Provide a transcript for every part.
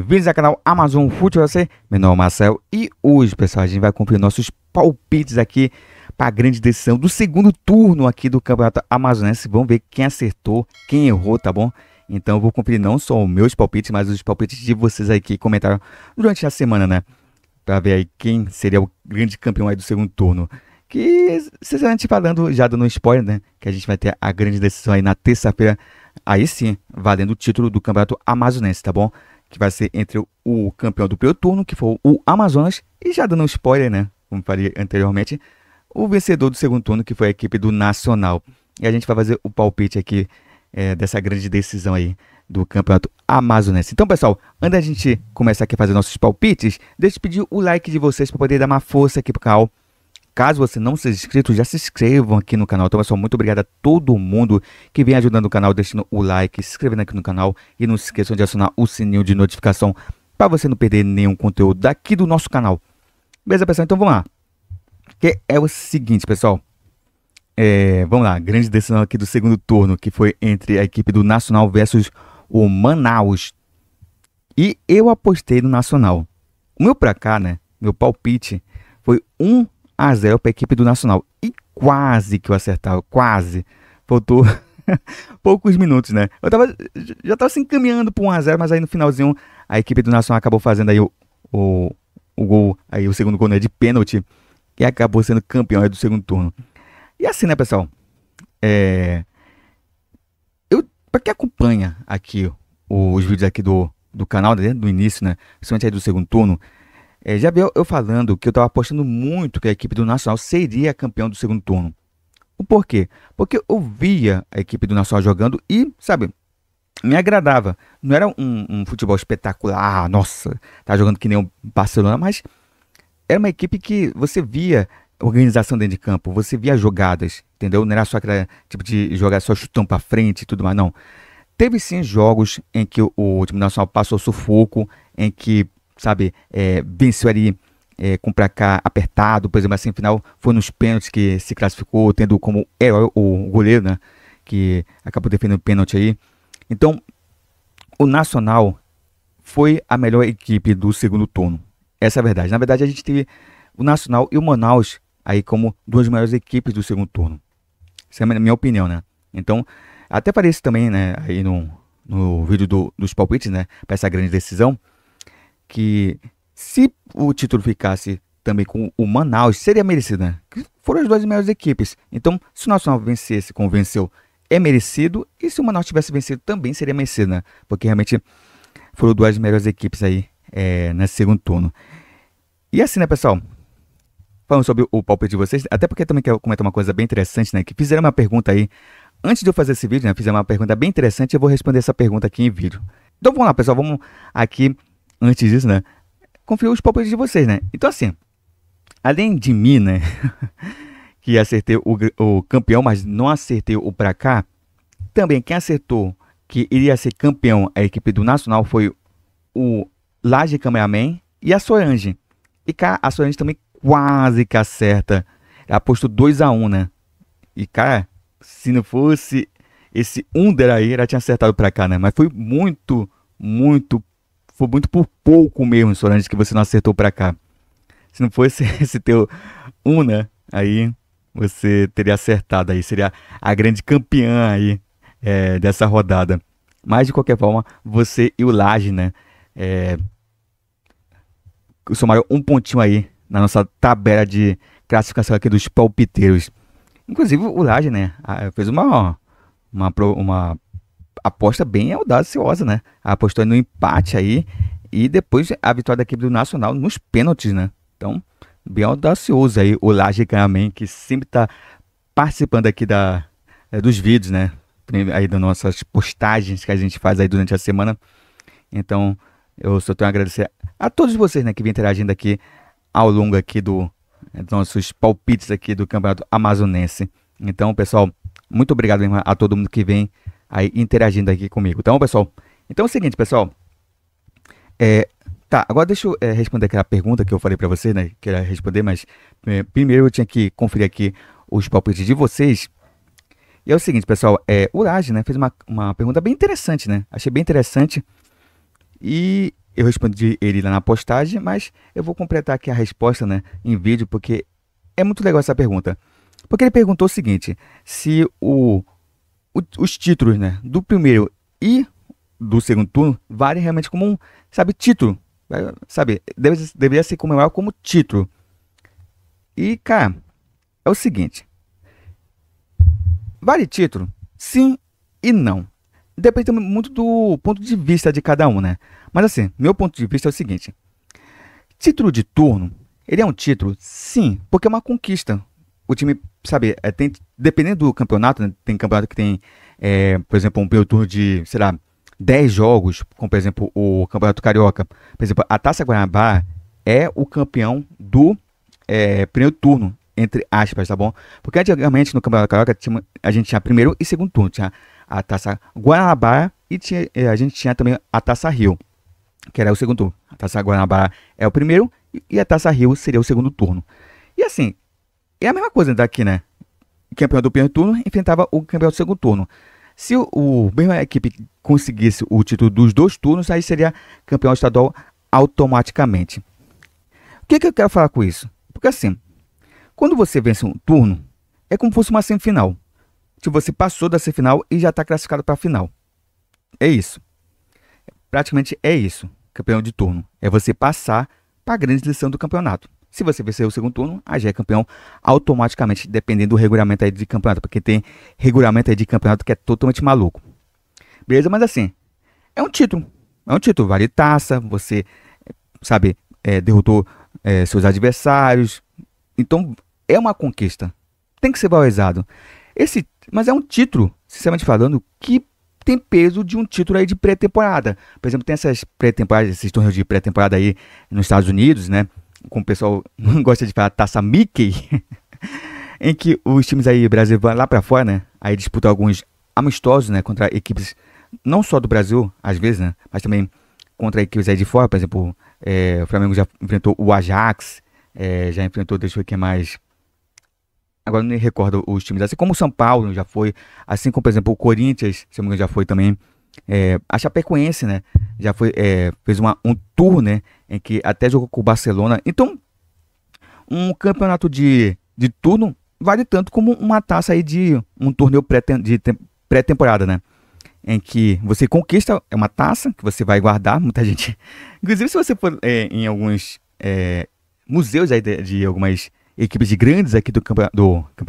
Bem-vindos ao canal Amazon Futebol você. Meu nome é Marcel e hoje, pessoal, a gente vai cumprir nossos palpites aqui para a grande decisão do segundo turno aqui do Campeonato Amazonense. Vamos ver quem acertou, quem errou, tá bom? Então eu vou cumprir não só os meus palpites, mas os palpites de vocês aí que comentaram durante a semana, né? Para ver aí quem seria o grande campeão aí do segundo turno. Que vocês vão falando, já dando um spoiler, né? Que a gente vai ter a grande decisão aí na terça-feira. Aí sim, valendo o título do Campeonato Amazonense, tá bom? Que vai ser entre o campeão do primeiro turno, que foi o Amazonas, e já dando um spoiler, né? Como falei anteriormente, o vencedor do segundo turno, que foi a equipe do Nacional. E a gente vai fazer o palpite aqui dessa grande decisão aí do Campeonato Amazonense. Então, pessoal, antes da gente começar aqui a fazer nossos palpites, deixa eu pedir o like de vocês para poder dar uma força aqui pro canal. Caso você não seja inscrito, já se inscrevam aqui no canal. Então, pessoal, muito obrigado a todo mundo que vem ajudando o canal, deixando o like, se inscrevendo aqui no canal. E não se esqueçam de acionar o sininho de notificação para você não perder nenhum conteúdo daqui do nosso canal. Beleza, pessoal? Então, vamos lá. Que é o seguinte, pessoal. Vamos lá, grande decisão aqui do segundo turno, que foi entre a equipe do Nacional versus o Manaus. E eu apostei no Nacional. O meu pra cá, né, meu palpite foi 1-0 para a equipe do Nacional. E quase que eu acertava, quase. Faltou poucos minutos, né? Já estava se encaminhando para 1-0, mas aí no finalzinho a equipe do Nacional acabou fazendo aí o gol, aí o segundo gol, né, de pênalti, e acabou sendo campeão aí do segundo turno. E assim, né, pessoal? Para quem acompanha aqui os vídeos aqui do canal, né, do início, né, principalmente aí do segundo turno, já vi eu falando que eu estava apostando muito que a equipe do Nacional seria campeão do segundo turno. O porquê? Porque eu via a equipe do Nacional jogando e, sabe, me agradava. Não era um futebol espetacular, nossa, tá jogando que nem o Barcelona, mas era uma equipe que você via organização dentro de campo, você via jogadas, entendeu? Não era só aquele tipo de jogar só chutão para frente e tudo mais, não. Teve sim jogos em que o time nacional passou sufoco, em que, sabe, venceu ali com placar apertado, por exemplo, assim, no final foi nos pênaltis que se classificou, tendo como herói o goleiro, né, que acabou defendendo o pênalti aí. Então, o Nacional foi a melhor equipe do segundo turno. Essa é a verdade. Na verdade, a gente teve o Nacional e o Manaus aí como duas melhores equipes do segundo turno. Essa é a minha opinião, né? Então, até parece também, né, aí no vídeo dos palpites, né, para essa grande decisão, que se o título ficasse também com o Manaus, seria merecido, né? Que foram as duas melhores equipes. Então, se o Nacional vencesse, como venceu, é merecido. E se o Manaus tivesse vencido, também seria merecido, né? Porque realmente foram duas melhores equipes aí nesse segundo turno. E assim, né, pessoal? Falando sobre o palpite de vocês, até porque também quero comentar uma coisa bem interessante, né? Que fizeram uma pergunta aí, antes de eu fazer esse vídeo, né? Fizeram uma pergunta bem interessante e eu vou responder essa pergunta aqui em vídeo. Então vamos lá, pessoal, vamos aqui, antes disso, né? Conferir os palpites de vocês, né? Então assim, além de mim, né? Que acertei o campeão, mas não acertei o pra cá, também quem acertou que iria ser campeão a equipe do Nacional foi o Laje Cameraman e a Solange. E cara, a Solange também quase que acerta. Ela apostou 2-1, né? E cara, se não fosse esse under aí, ela tinha acertado pra cá, né? Mas foi muito por pouco mesmo, Solange, que você não acertou pra cá. Se não fosse esse teu né? Aí você teria acertado aí. Seria a grande campeã aí dessa rodada. Mas de qualquer forma, você e o Laje, né? Somaram um pontinho aí na nossa tabela de classificação aqui dos palpiteiros. Inclusive o Laje, né, fez uma aposta bem audaciosa, né? Apostou no empate aí e depois a vitória da equipe do Nacional nos pênaltis, né? Então, bem audacioso aí o Laje Cameraman, que sempre tá participando aqui dos vídeos, né? Aí das nossas postagens que a gente faz aí durante a semana. Então, eu só tenho a agradecer a todos vocês, né, que vêm interagindo aqui ao longo aqui dos nossos palpites aqui do Campeonato Amazonense. Então, pessoal, muito obrigado mesmo a todo mundo que vem aí interagindo aqui comigo. Então, pessoal, então é o seguinte, pessoal. Tá, agora deixa eu responder aquela pergunta que eu falei pra vocês, né, que era responder, mas primeiro eu tinha que conferir aqui os palpites de vocês. E é o seguinte, pessoal, o Laje, né, fez uma pergunta bem interessante, né, achei bem interessante. E eu respondi ele lá na postagem, mas eu vou completar aqui a resposta, né, em vídeo, porque é muito legal essa pergunta. Porque ele perguntou o seguinte, se os títulos, né, do primeiro e do segundo turno valem realmente como um, sabe, título. Sabe, deveria ser comemorado como título. E, cara, é o seguinte. Vale título? Sim e não. Depende muito do ponto de vista de cada um, né? Mas assim, meu ponto de vista é o seguinte. Título de turno, ele é um título? Sim, porque é uma conquista. O time, sabe, dependendo do campeonato, né, tem campeonato que tem, por exemplo, um primeiro turno de, sei lá, 10 jogos, como por exemplo o Campeonato Carioca. Por exemplo, a Taça Guanabara é o campeão do primeiro turno, entre aspas, tá bom? Porque antigamente no Campeonato Carioca a gente tinha primeiro e segundo turno. Tinha a Taça Guanabara e a gente tinha também a Taça Rio, que era o segundo turno. A Taça Guanabara é o primeiro e a Taça Rio seria o segundo turno. E assim, é a mesma coisa daqui, né? O campeão do primeiro turno enfrentava o campeão do segundo turno. Se mesma equipe conseguisse o título dos dois turnos, aí seria campeão estadual automaticamente. O que eu quero falar com isso? Porque assim, quando você vence um turno, é como se fosse uma semifinal. Se você passou da semifinal e já está classificado para a final. É isso. Praticamente é isso, campeão de turno. É você passar para a grande decisão do campeonato. Se você vencer o segundo turno, aí já é campeão automaticamente, dependendo do regulamento aí de campeonato. Porque tem regulamento aí de campeonato que é totalmente maluco. Beleza? Mas assim, é um título. É um título, vale taça, você, sabe, derrotou seus adversários. Então, é uma conquista. Tem que ser valorizado. Mas é um título, sinceramente falando, que tem peso de um título aí de pré-temporada. Por exemplo, tem essas pré-temporadas, esses torneios de pré-temporada aí nos Estados Unidos, né? Como o pessoal gosta de falar, taça Mickey, em que os times aí do Brasil vão lá para fora, né? Aí disputam alguns amistosos, né? Contra equipes não só do Brasil, às vezes, né? Mas também contra equipes aí de fora. Por exemplo, o Flamengo já enfrentou o Ajax, já enfrentou, deixa eu ver quem mais. Agora não me recordo os times, assim como o São Paulo já foi, assim como, por exemplo, o Corinthians, se não me engano, já foi também. A Chapecoense, né? Já foi, fez um tour, né? Em que até jogou com o Barcelona. Então, um campeonato de turno vale tanto como uma taça aí de um torneio pré-temporada, né? Em que você conquista, é uma taça que você vai guardar, muita gente. Inclusive, se você for em alguns museus aí de algumas equipes de grandes aqui do campeonato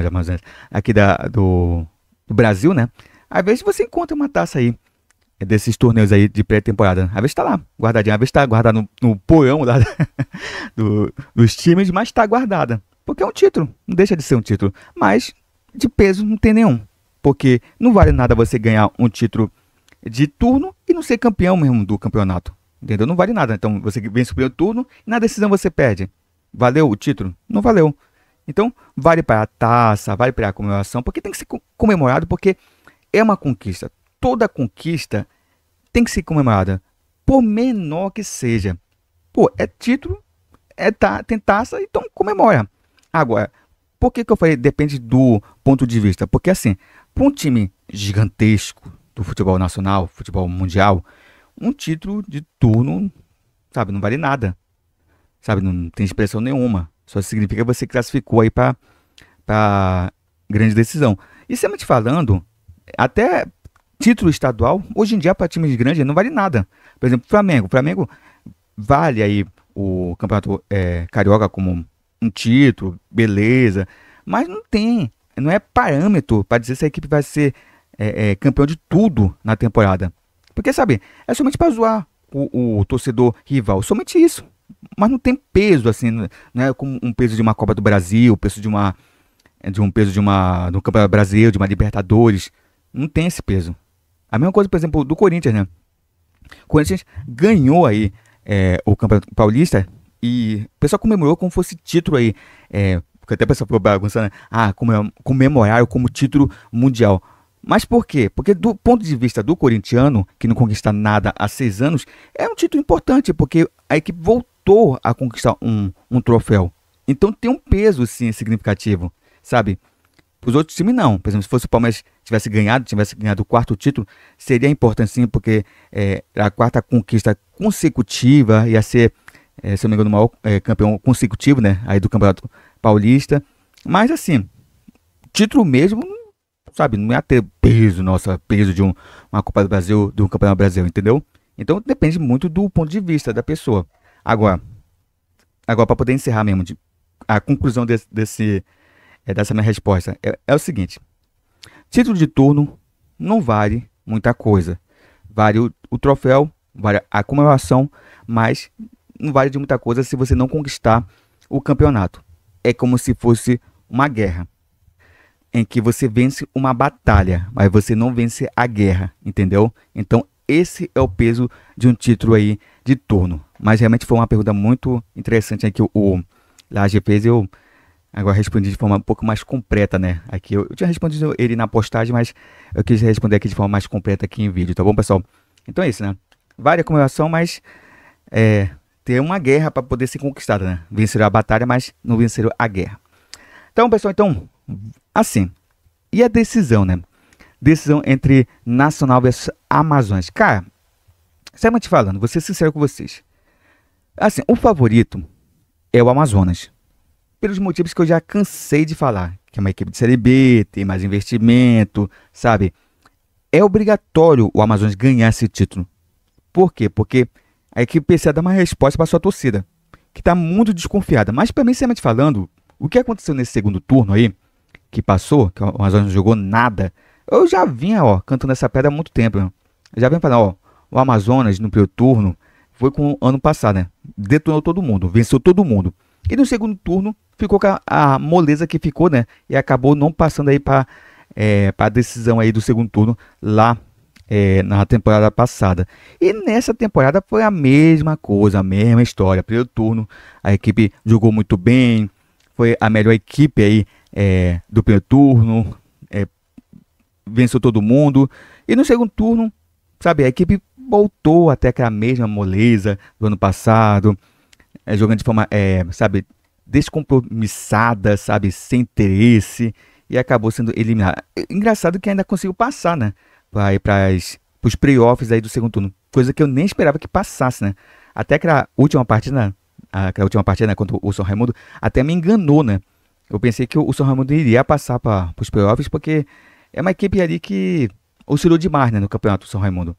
de Amazonas, aqui do Brasil, né? Às vezes você encontra uma taça aí desses torneios aí de pré-temporada. Às vezes tá lá, guardadinha. Às vezes tá guardada no porão lá dos times, mas tá guardada. Porque é um título, não deixa de ser um título. Mas de peso não tem nenhum. Porque não vale nada você ganhar um título de turno e não ser campeão mesmo do campeonato. Entendeu? Não vale nada. Então você vence o primeiro turno e na decisão você perde. Valeu o título? Não valeu. Então vale para a taça, vale para a comemoração, porque tem que ser comemorado, porque é uma conquista. Toda conquista tem que ser comemorada, por menor que seja. Pô, é título, tem taça, então comemora. Agora, por que eu falei depende do ponto de vista? Porque assim, para um time gigantesco do futebol nacional, futebol mundial, um título de turno, sabe, não vale nada. Sabe, não tem expressão nenhuma. Só significa que você classificou aí para grande decisão. E sempre te falando, até título estadual, hoje em dia para times grandes não vale nada. Por exemplo, Flamengo. Flamengo vale aí o campeonato carioca como um título, beleza. Mas não é parâmetro para dizer se a equipe vai ser campeão de tudo na temporada. Porque, sabe, é somente para zoar o torcedor rival. Somente isso. Mas não tem peso, assim, não é como um peso de uma Copa do Brasil, peso de um peso de um Campeonato Brasileiro, de uma Libertadores. Não tem esse peso. A mesma coisa, por exemplo, do Corinthians, né? O Corinthians ganhou aí o Campeonato Paulista e o pessoal comemorou como fosse título aí. Porque até a pessoa ficou bagunçando, né? Comemoraram como título mundial. Mas por quê? Porque do ponto de vista do corintiano, que não conquista nada há 6 anos, é um título importante, porque a equipe voltou a conquistar um troféu. Então tem um peso, sim, significativo, sabe? Os outros times não. Por exemplo, se fosse o Palmeiras tivesse ganhado o quarto título, seria importante sim, porque era a quarta conquista consecutiva, ia ser, se eu não me engano, o maior campeão consecutivo, né, aí do Campeonato Paulista. Mas assim, título mesmo, sabe, não ia ter peso, nossa, peso de uma Copa do Brasil, de um Campeonato Brasileiro, entendeu? Então depende muito do ponto de vista da pessoa. Agora, para poder encerrar mesmo, a conclusão dessa minha resposta é o seguinte: título de turno não vale muita coisa. Vale o troféu, vale a comemoração, mas não vale de muita coisa se você não conquistar o campeonato. É como se fosse uma guerra, em que você vence uma batalha, mas você não vence a guerra, entendeu? Então esse é o peso de um título aí de turno. Mas realmente foi uma pergunta muito interessante aí que o Laje fez. Eu agora respondi de forma um pouco mais completa, né? Aqui eu tinha respondido ele na postagem, mas eu quis responder aqui de forma mais completa aqui em vídeo, tá bom, pessoal? Então é isso, né? Vale a comemoração, mas ter uma guerra para poder ser conquistada, né? Venceram a batalha, mas não venceram a guerra. Então, pessoal, assim, e a decisão, né? Decisão entre Nacional versus Amazonas. Cara, sinceramente falando, vou ser sincero com vocês. Assim, o favorito é o Amazonas. Pelos motivos que eu já cansei de falar. Que é uma equipe de Série B, tem mais investimento, sabe? É obrigatório o Amazonas ganhar esse título. Por quê? Porque a equipe precisa dar uma resposta para sua torcida, que está muito desconfiada. Mas, para mim, sinceramente falando, o que aconteceu nesse segundo turno aí, que passou, que o Amazonas não jogou nada, eu já vinha, cantando essa pedra há muito tempo. Né? Eu já vinha falando, o Amazonas no primeiro turno foi com o ano passado, né? Detonou todo mundo, venceu todo mundo. E no segundo turno ficou com a moleza que ficou, né? E acabou não passando aí para a decisão aí do segundo turno lá na temporada passada. E nessa temporada foi a mesma coisa, a mesma história. Primeiro turno, a equipe jogou muito bem, foi a melhor equipe aí do primeiro turno, venceu todo mundo. E no segundo turno, sabe, a equipe voltou até aquela mesma moleza do ano passado, jogando de forma, sabe, descompromissada, sabe, sem interesse, e acabou sendo eliminada. Engraçado que ainda conseguiu passar, né, para os playoffs aí do segundo turno, coisa que eu nem esperava que passasse, né. Até aquela última partida, né, contra o São Raimundo, até me enganou, né. Eu pensei que o São Raimundo iria passar para os playoffs, porque é uma equipe ali que oscilou demais, né, no campeonato do São Raimundo.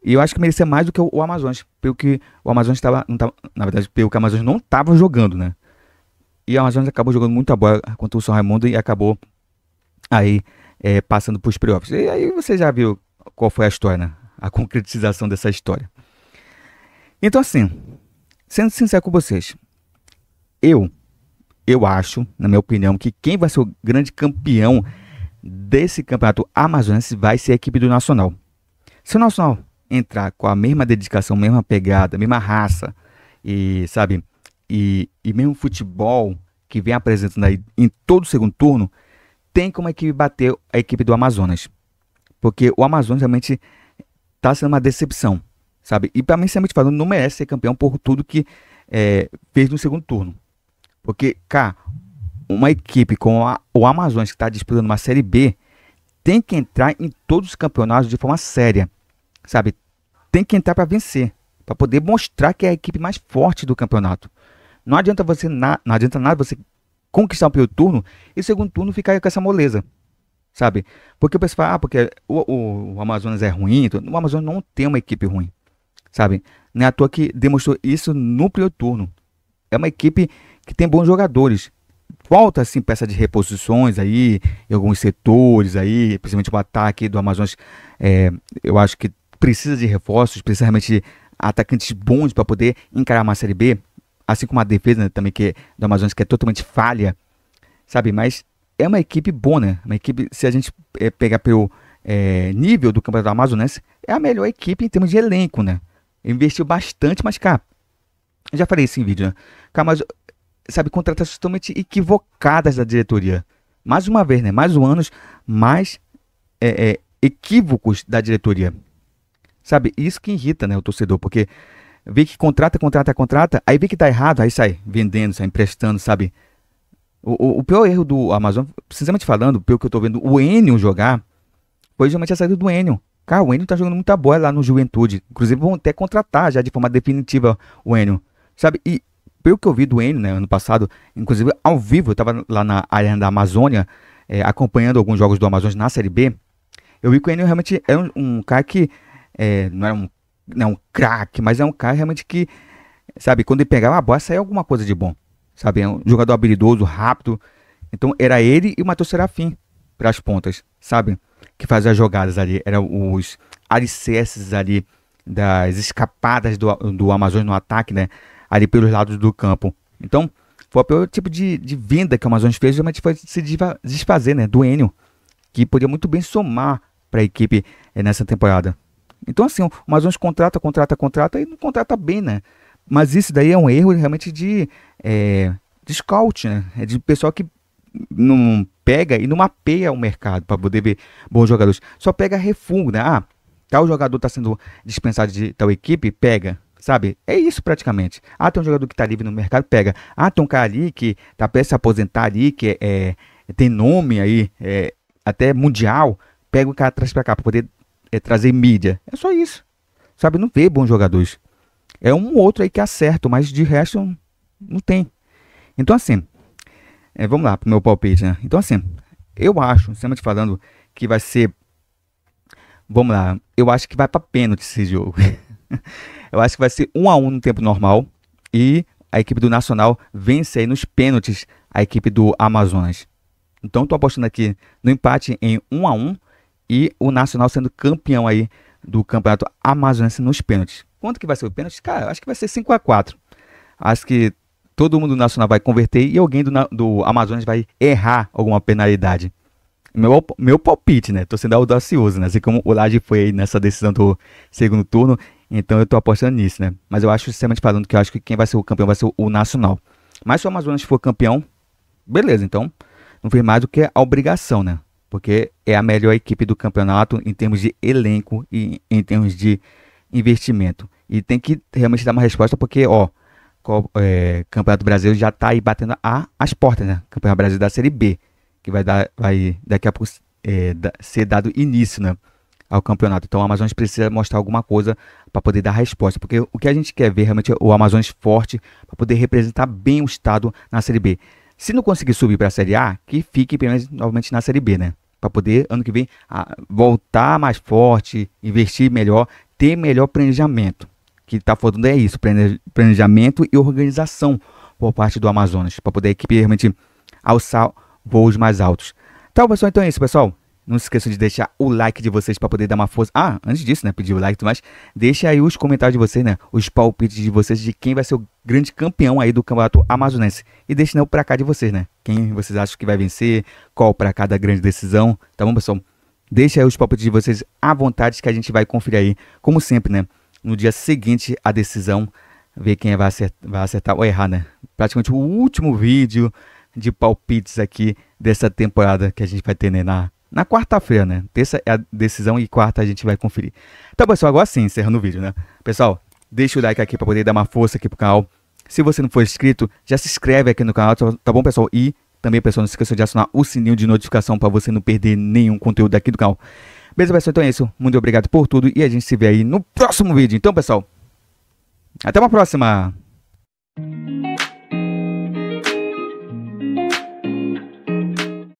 E eu acho que merecia mais do que o Amazonas, pelo que o Amazonas na verdade, pelo que o Amazonas não estava jogando, né? E o Amazonas acabou jogando muita bola contra o São Raimundo e acabou aí passando para os playoffs. E aí você já viu qual foi a história, né? A concretização dessa história. Então, assim, sendo sincero com vocês, eu acho, na minha opinião, que quem vai ser o grande campeão desse campeonato amazonense vai ser a equipe do Nacional. Se o Nacional entrar com a mesma dedicação, mesma pegada, mesma raça e, sabe, e mesmo futebol que vem apresentando aí em todo o segundo turno, tem como a equipe bater a equipe do Amazonas. Porque o Amazonas realmente está sendo uma decepção, sabe? E para mim, sinceramente falando, não merece ser campeão por tudo que fez no segundo turno. Porque, cara, uma equipe com o Amazonas que está disputando uma Série B tem que entrar em todos os campeonatos de forma séria, sabe? Tem que entrar para vencer, para poder mostrar que é a equipe mais forte do campeonato. Não adianta não adianta nada você conquistar o primeiro turno e o segundo turno ficar com essa moleza, sabe? Porque o pessoal fala, porque o Amazonas é ruim, então, o Amazonas não tem uma equipe ruim, sabe? Não é à toa que demonstrou isso no primeiro turno. É uma equipe que tem bons jogadores. Falta assim peça de reposições aí em alguns setores aí, principalmente o ataque do Amazonas. Eu acho que precisa de reforços, precisa realmente de atacantes bons para poder encarar uma Série B, assim como a defesa, né, também que do Amazonas, que é totalmente falha, sabe? Mas é uma equipe boa, né? Uma equipe, se a gente pegar pelo nível do Campeonato Amazonense, é a melhor equipe em termos de elenco, né? Investiu bastante, mas, cara, eu já falei isso em vídeo, né? Cara, mas, sabe, contratações totalmente equivocadas da diretoria. Mais uma vez, né? Mais um ano, mais equívocos da diretoria. Sabe, isso que irrita, né, o torcedor, porque vê que contrata, aí vê que tá errado, aí sai vendendo, sai emprestando, sabe. O pior erro do Amazonas, sinceramente falando, pelo que eu tô vendo o Enio jogar, foi justamente a saída do Enio. Cara, o Enio tá jogando muita bola lá no Juventude. Inclusive, vão até contratar já de forma definitiva o Enio. Sabe? E pelo que eu vi do Enio, né, ano passado, inclusive ao vivo, eu tava lá na área da Amazônia, acompanhando alguns jogos do Amazonas na Série B. Eu vi que o Enio realmente é um cara que não é um craque, mas é um cara realmente que, sabe, quando ele pegava a bola, saía alguma coisa de bom. Sabe? É um jogador habilidoso, rápido. Então era ele e o Matheus Serafim para as pontas, sabe? Que fazia as jogadas ali. Eram os alicerces ali das escapadas do Amazonas no ataque, né? Ali pelos lados do campo. Então, foi o tipo de venda que o Amazonas fez, realmente foi se desfazer, né? Do Enio, que podia muito bem somar para a equipe nessa temporada. Então, assim, o Amazonas contrata e não contrata bem, né? Mas isso daí é um erro realmente de scout, né? É de pessoal que não pega e não mapeia o mercado para poder ver bons jogadores. Só pega refugo, né? Ah, tal jogador está sendo dispensado de tal equipe, pega. Sabe? É isso praticamente. Ah, tem um jogador que está livre no mercado, pega. Ah, tem um cara ali que está prestes a aposentar ali, que tem nome aí, até mundial, pega o cara traz para cá para poder trazer mídia. É só isso. Sabe? Não vê bons jogadores. É um outro aí que acerta, mas de resto não tem. Então assim, vamos lá pro meu palpite, né? Então assim, eu acho, sinceramente falando, que vai ser... Vamos lá, eu acho que vai para pênalti esse jogo. Eu acho que vai ser 1-1 no tempo normal e a equipe do Nacional vence aí nos pênaltis a equipe do Amazonas. Então estou apostando aqui no empate em 1-1 e o Nacional sendo campeão aí do Campeonato Amazonense nos pênaltis. Quanto que vai ser o pênalti? Cara, eu acho que vai ser 5-4. Acho que todo mundo do Nacional vai converter e alguém do Amazonas vai errar alguma penalidade. Meu palpite, né? Tô sendo audacioso, né? Assim como o Laje foi aí nessa decisão do segundo turno, então eu tô apostando nisso, né? Mas eu acho, sinceramente falando, que eu acho que quem vai ser o campeão vai ser o Nacional. Mas se o Amazonas for campeão, beleza, então não fez mais do que a obrigação, né? Porque é a melhor equipe do campeonato em termos de elenco e em termos de investimento. E tem que realmente dar uma resposta porque, ó, Campeonato Brasileiro já tá aí batendo as portas, né? Campeonato Brasileiro da Série B, que vai daqui a pouco ser dado início, né, ao campeonato. Então o Amazonas precisa mostrar alguma coisa para poder dar resposta, porque o que a gente quer ver realmente é o Amazonas forte para poder representar bem o estado na Série B. Se não conseguir subir para a Série A, que fique pelo menos novamente na Série B, né, para poder ano que vem voltar mais forte, investir melhor, ter melhor planejamento. Que está faltando é isso, planejamento e organização por parte do Amazonas, para poder a equipe realmente alçar voos mais altos. Tá, pessoal, então é isso, pessoal. Não se esqueçam de deixar o like de vocês para poder dar uma força. Ah, antes disso, né, pedir o like e tudo mais, deixa aí os comentários de vocês, né, os palpites de vocês de quem vai ser o grande campeão aí do Campeonato Amazonense. E deixem, né, o pra cá de vocês, né, quem vocês acham que vai vencer, qual pra cá da grande decisão. Tá bom, pessoal? Deixa aí os palpites de vocês à vontade que a gente vai conferir aí, como sempre, né, no dia seguinte a decisão, ver quem vai acertar ou errar, né. Praticamente o último vídeo de palpites aqui dessa temporada que a gente vai ter, né, na quarta-feira, né? Terça é a decisão e quarta a gente vai conferir. Então, pessoal, agora sim, encerrando o vídeo, né? Pessoal, deixa o like aqui para poder dar uma força aqui pro canal. Se você não for inscrito, já se inscreve aqui no canal, tá bom, pessoal? E também, pessoal, não se esqueça de acionar o sininho de notificação para você não perder nenhum conteúdo aqui do canal. Beleza, pessoal? Então é isso. Muito obrigado por tudo e a gente se vê aí no próximo vídeo. Então, pessoal, até uma próxima!